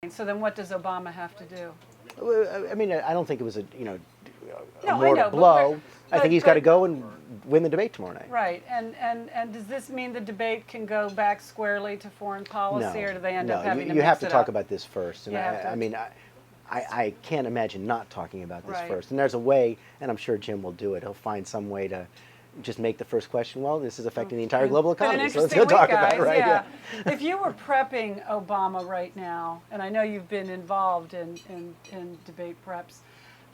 So then what does Obama have to do? Well, I mean, I don't think it was a a No, I mortal know, blow. I think he's got to but- go and win the debate tomorrow night. Right, and does this mean the debate can go back squarely to foreign policy, or do they end up having to you mix have to it talk up? about this first. And You have to. I mean, I can't imagine not talking about this Right. first. And there's a way, and I'm sure Jim will do it. He'll find some way to just make the first question, well, this is affecting the entire global Been an economy, so let's interesting go week, talk about it, guys, right? yeah. If you were prepping Obama right now, and I know you've been involved in debate preps,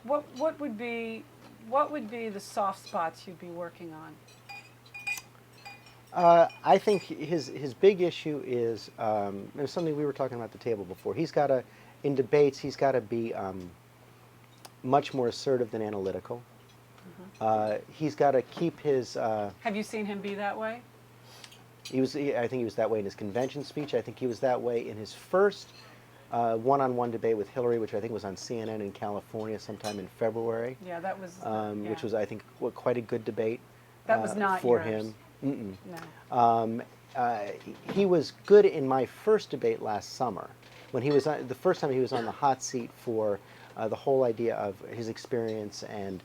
what would be the soft spots you'd be working on? I think his big issue is and something we were talking about at the table before. In debates, he's got to be much more assertive than analytical. He's got to keep his. Have you seen him be that way? I think he was that way in his convention speech. I think he was that way in his first one-on-one debate with Hillary, which I think was on CNN in California sometime in February. Yeah, that was. Which was, I think, quite a good debate. That was not for yours. him. No. He was good in my first debate last summer, when he was the first time he was on the hot seat for the whole idea of his experience and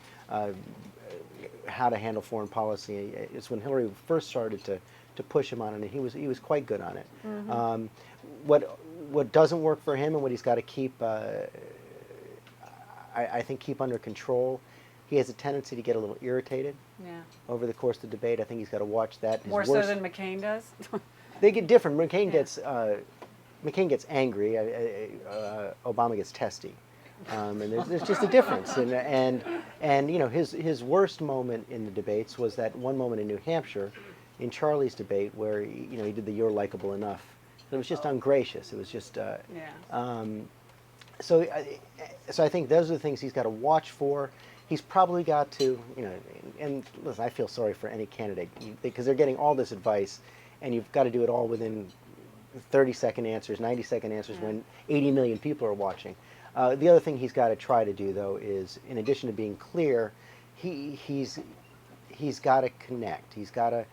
how to handle foreign policy. It's when Hillary first started to push him on it, and he was quite good on it. Mm-hmm. What doesn't work for him and what he's got to keep, I think, keep under control. He has a tendency to get a little irritated over the course of the debate. I think he's got to watch that. More so than McCain does? They get different. McCain gets angry. Obama gets testy, and there's just a difference. And his worst moment in the debates was that one moment in New Hampshire, in Charlie's debate, where he did the "You're likable enough." It was just ungracious. It was just. So I think those are the things he's got to watch for. He's probably got to, and listen, I feel sorry for any candidate because they're getting all this advice, and you've got to do it all within 30-second answers, 90-second answers when 80 million people are watching. The other thing he's got to try to do, though, is in addition to being clear, he's got to connect. He's got to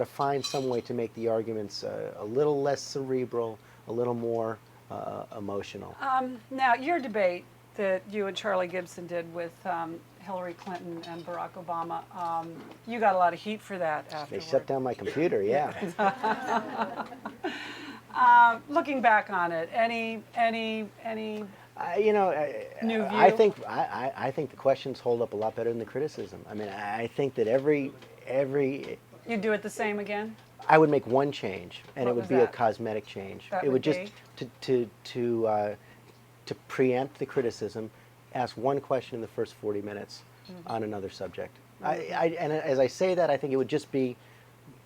find some way to make the arguments a little less cerebral, a little more emotional. Now, your debate that you and Charlie Gibson did with Hillary Clinton and Barack Obama, you got a lot of heat for that afterward. They shut down my computer, yeah. Looking back on it, any new view? I think the questions hold up a lot better than the criticism. I mean, I think that every You'd do it the same again? I would make one change, and What it would was be that? a cosmetic change. That It would would just be? to preempt the criticism, ask one question in the first 40 minutes on another subject. And as I say that, I think it would just be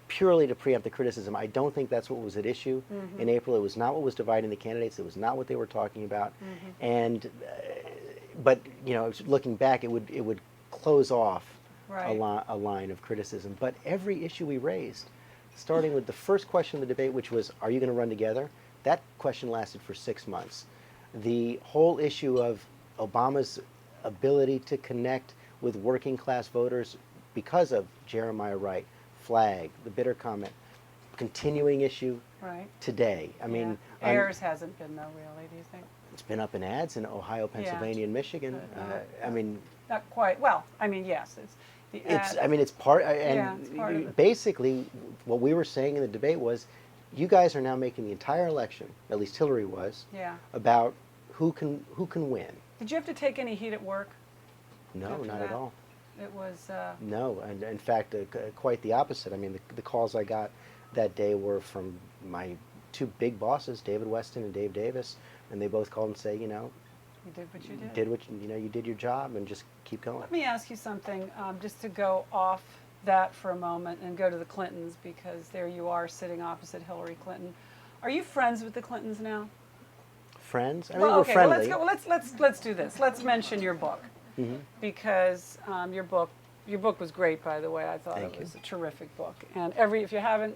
purely to preempt the criticism. I don't think that's what was at issue in April. It was not what was dividing the candidates. It was not what they were talking about. And but looking back, it would close off a line of criticism. But every issue we raised, starting with the first question of the debate, which was, "Are you going to run together?" That question lasted for 6 months. The whole issue of Obama's ability to connect with working class voters because of Jeremiah Wright, flag, the bitter comment, continuing issue today. I mean, Ayers hasn't been though, really. Do you think? It's been up in ads in Ohio, Pennsylvania, and Michigan. I mean, not quite. Well, I mean, yes, it's the ad. it's part. It's part of it. Basically, what we were saying in the debate was, you guys are now making the entire election, at least Hillary was, about who can win. Did you have to take any heat at work? No, after not that? at all. It was. No, and in fact, quite the opposite. I mean, the calls I got that day were from my two big bosses, David Weston and Dave Davis, and they both called and say, you did what you did. Did what you did your job, and just keep going. Let me ask you something, just to go off that for a moment and go to the Clintons, because there you are sitting opposite Hillary Clinton. Are you friends with the Clintons now? Friends? I mean, we're friendly. Well, let's do this. Let's mention your book, because your book was great, by the way. I thought it was a terrific book, and if you haven't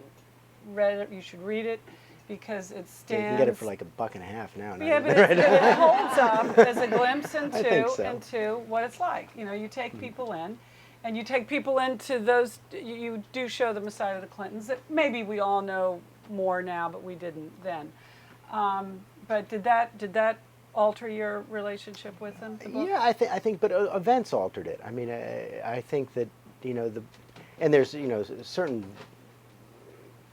read it, you should read it, because it stands. You can get it for like $1.50 now. Yeah, but it holds up as a glimpse so. into what it's like. You take people in, and you take people into those. You do show them a side of the Clintons that maybe we all know more now, but we didn't then. But did that alter your relationship with him? The book? Yeah, I think, but events altered it. I mean, I think that and there's certain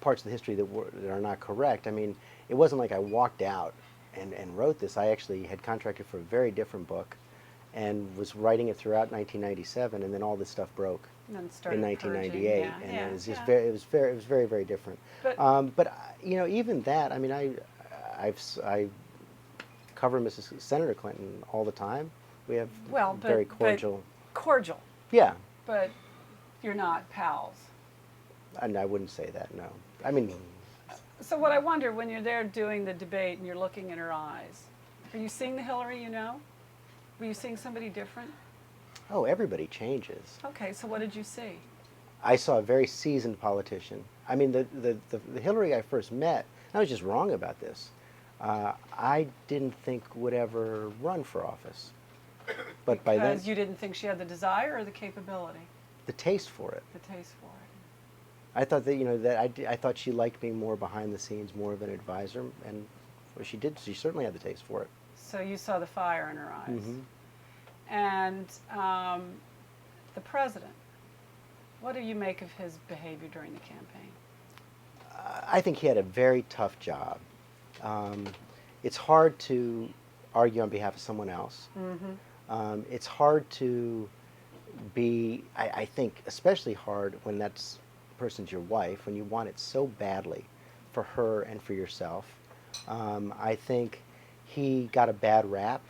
parts of the history that are not correct. I mean, it wasn't like I walked out and wrote this. I actually had contracted for a very different book, and was writing it throughout 1997, and then all this stuff broke And then started in purging. 1998, Yeah, and yeah, it was just yeah. it was very, very different. But Even that, I mean, I cover Mrs. Senator Clinton all the time. We have well, very cordial. cordial. Yeah, But you're not pals. and I wouldn't say that. No, I mean, So what I wonder, when you're there doing the debate and you're looking in her eyes, are you seeing the Hillary you know? Were you seeing somebody different? oh, everybody changes. Okay, so what did you see? I saw a very seasoned politician. I mean, the Hillary I first met, I was just wrong about this. I didn't think would ever run for office. But by then, Because you didn't think she had the desire or the capability, the taste for it. the taste for it. I thought I thought she liked being more behind the scenes, more of an advisor, and well, she did. She certainly had the taste for it. So you saw the fire in her eyes. Mhm. And the president, what do you make of his behavior during the campaign? I think he had a very tough job. It's hard to argue on behalf of someone else. It's hard to be, I think, especially hard when that person's your wife, when you want it so badly for her and for yourself. I think he got a bad rap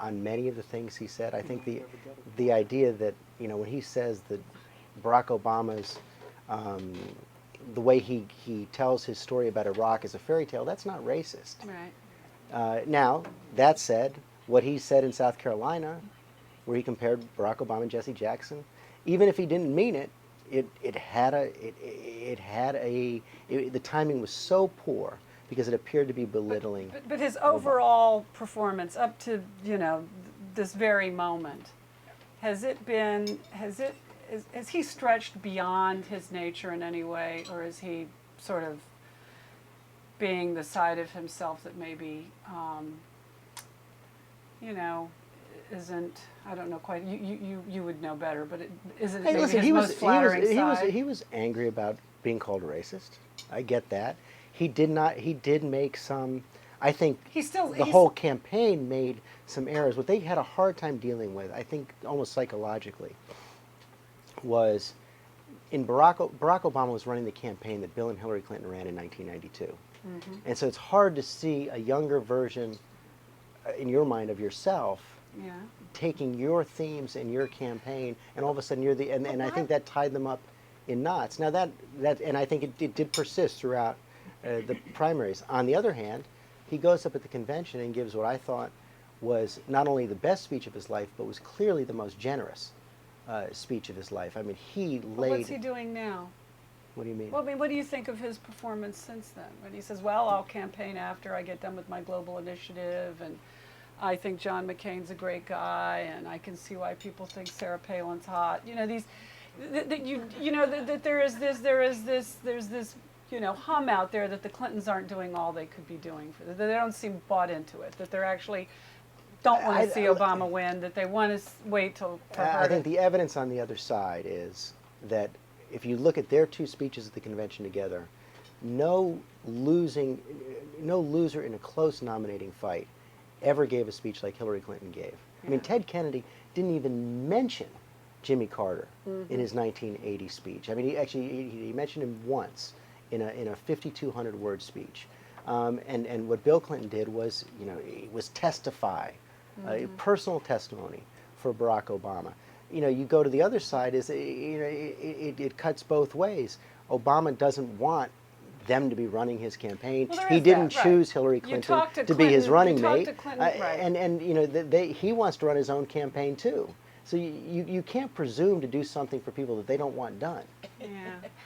on many of the things he said. I think the idea that, when he says that Barack Obama's, the way he tells his story about Iraq is a fairy tale, that's not racist. Right. Now, that said, what he said in South Carolina, where he compared Barack Obama and Jesse Jackson, even if he didn't mean it, the timing was so poor because it appeared to be belittling. But his overall performance up to, this very moment, has he stretched beyond his nature in any way, or is he sort of being the side of himself that maybe, isn't, I don't know quite, you would know better, but isn't Hey, maybe listen, his most flattering side? he was angry about being called a racist. I get that. He did make some, I think the whole campaign made some errors. What they had a hard time dealing with, I think almost psychologically, was Barack Obama was running the campaign that Bill and Hillary Clinton ran in 1992. And so it's hard to see a younger version in your mind of yourself taking your themes in your campaign, and all of a sudden you're and I think that tied them up in knots. Now that and I think it did persist throughout the primaries. On the other hand, he goes up at the convention and gives what I thought was not only the best speech of his life, but was clearly the most generous speech of his life. I mean, he laid. What's he doing now? What do you mean? Well, I mean, what do you think of his performance since then? When he says, well, I'll campaign after I get done with my global initiative, and I think John McCain's a great guy, and I can see why people think Sarah Palin's hot. There's this hum out there that the Clintons aren't doing all they could be doing that they don't seem bought into it, that they're actually don't want to see Obama win, that they want to wait for her. I think the evidence on the other side is that if you look at their two speeches at the convention together, no loser in a close nominating fight ever gave a speech like Hillary Clinton gave. I mean, Ted Kennedy didn't even mention Jimmy Carter in his 1980 speech. I mean, he mentioned him once in a 5,200 word speech. And what Bill Clinton did was, was testify, personal testimony for Barack Obama. You go to the other side, it cuts both ways. Obama doesn't want them to be running his campaign. Well, he didn't that, right. choose Hillary Clinton to be his running mate. And he wants to run his own campaign too. So you can't presume to do something for people that they don't want done. Yeah.